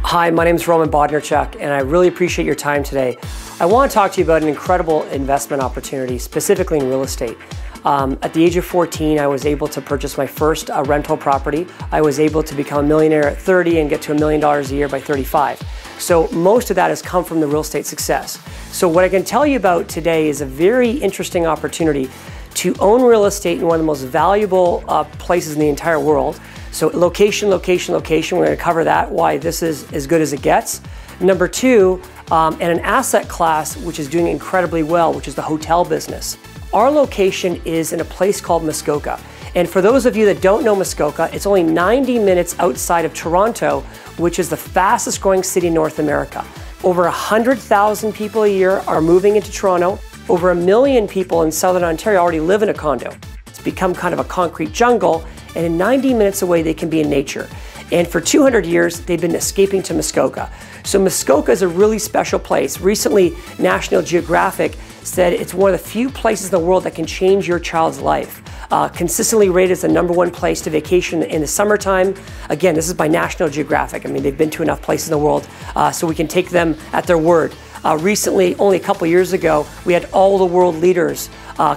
Hi, my name is Roman Bodnarchuk, and I really appreciate your time today. I want to talk to you about an incredible investment opportunity, specifically in real estate. At the age of 14, I was able to purchase my first rental property. I was able to become a millionaire at 30 and get to $1 million a year by 35. So most of that has come from the real estate success. So what I can tell you about today is a very interesting opportunity to own real estate in one of the most valuable places in the entire world. So location, location, location, we're going to cover that, why this is as good as it gets. Number two, and an asset class which is doing incredibly well, which is the hotel business. Our location is in a place called Muskoka. And for those of you that don't know Muskoka, it's only 90 minutes outside of Toronto, which is the fastest growing city in North America. Over 100,000 people a year are moving into Toronto. Over 1 million people in Southern Ontario already live in a condo. It's become kind of a concrete jungle, and in 90 minutes away they can be in nature. And for 200 years, they've been escaping to Muskoka. So Muskoka is a really special place. Recently, National Geographic said it's one of the few places in the world that can change your child's life. Consistently rated as the #1 place to vacation in the summertime. Again, this is by National Geographic. I mean, they've been to enough places in the world, so we can take them at their word. Recently, only a couple years ago, we had all the world leaders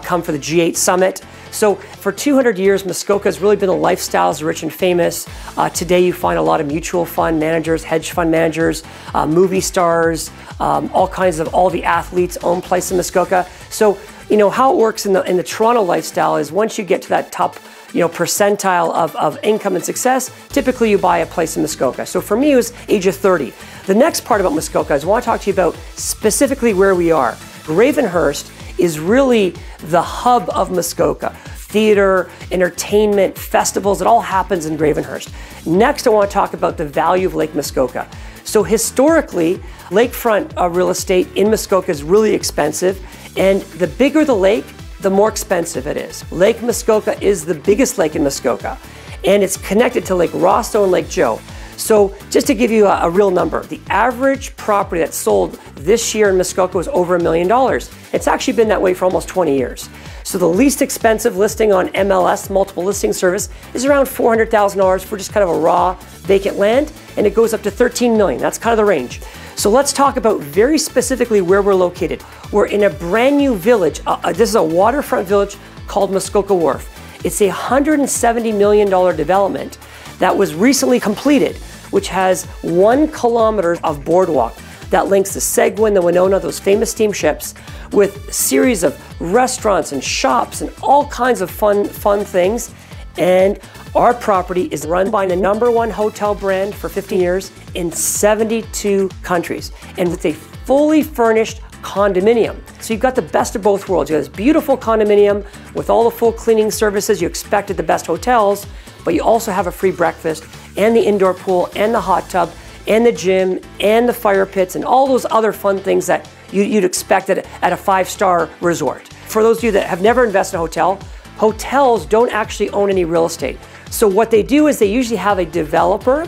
come for the G8 summit. So for 200 years, Muskoka has really been the lifestyles of the rich and famous. Today you find a lot of mutual fund managers, hedge fund managers, movie stars, all the athletes own place in Muskoka. So, you know, how it works in the Toronto lifestyle is once you get to that top, percentile of income and success, typically you buy a place in Muskoka. So for me, it was age of 30. The next part about Muskoka is I want to talk to you about specifically where we are. Gravenhurst is really the hub of Muskoka. Theater, entertainment, festivals, it all happens in Gravenhurst. Next, I want to talk about the value of Lake Muskoka. So historically, lakefront real estate in Muskoka is really expensive, and the bigger the lake, the more expensive it is. Lake Muskoka is the biggest lake in Muskoka, and it's connected to Lake Rosto and Lake Joe. So just to give you a real number, the average property that sold this year in Muskoka was over $1 million. It's actually been that way for almost 20 years. So the least expensive listing on MLS, multiple listing service, is around $400,000 for just kind of a raw vacant land, and it goes up to $13 million. That's kind of the range. So let's talk about very specifically where we're located. We're in a brand new village. This is a waterfront village called Muskoka Wharf. It's a $170 million development that was recently completed, which has 1 kilometer of boardwalk that links the Seguin, the Winona, those famous steamships, with a series of restaurants and shops and all kinds of fun things. And our property is run by the #1 hotel brand for 50 years in 72 countries. And with a fully furnished condominium. So you've got the best of both worlds. You have this beautiful condominium with all the full cleaning services you expect at the best hotels, but you also have a free breakfast and the indoor pool and the hot tub and the gym and the fire pits and all those other fun things that you'd expect at a 5-star resort. For those of you that have never invested in a hotel, hotels don't actually own any real estate. So what they do is they usually have a developer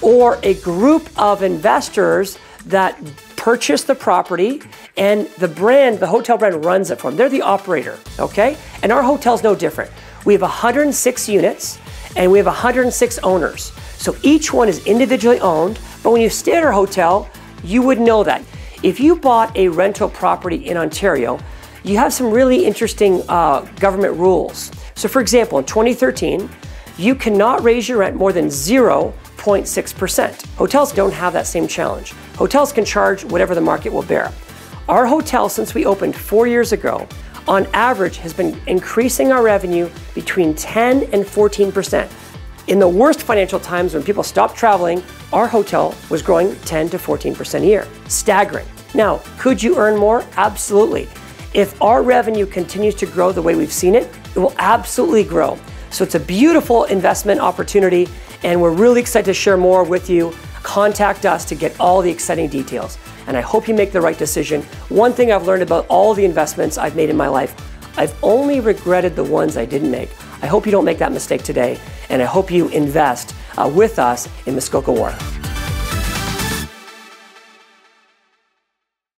or a group of investors that purchase the property, and the hotel brand runs it for them. They're the operator, okay? And our hotel's no different. We have 106 units, and we have 106 owners. So each one is individually owned, but when you stay at our hotel, you would know that. If you bought a rental property in Ontario, you have some really interesting government rules. So for example, in 2013, you cannot raise your rent more than 0.6%. Hotels don't have that same challenge. Hotels can charge whatever the market will bear. Our hotel, since we opened 4 years ago, on average has been increasing our revenue between 10 and 14%. In the worst financial times when people stopped traveling, our hotel was growing 10 to 14% a year. Staggering. Now, could you earn more? Absolutely. If our revenue continues to grow the way we've seen it, it will absolutely grow. So it's a beautiful investment opportunity, and we're really excited to share more with you. Contact us to get all the exciting details. And I hope you make the right decision. One thing I've learned about all the investments I've made in my life, I've only regretted the ones I didn't make. I hope you don't make that mistake today, and I hope you invest with us in Muskoka Wharf.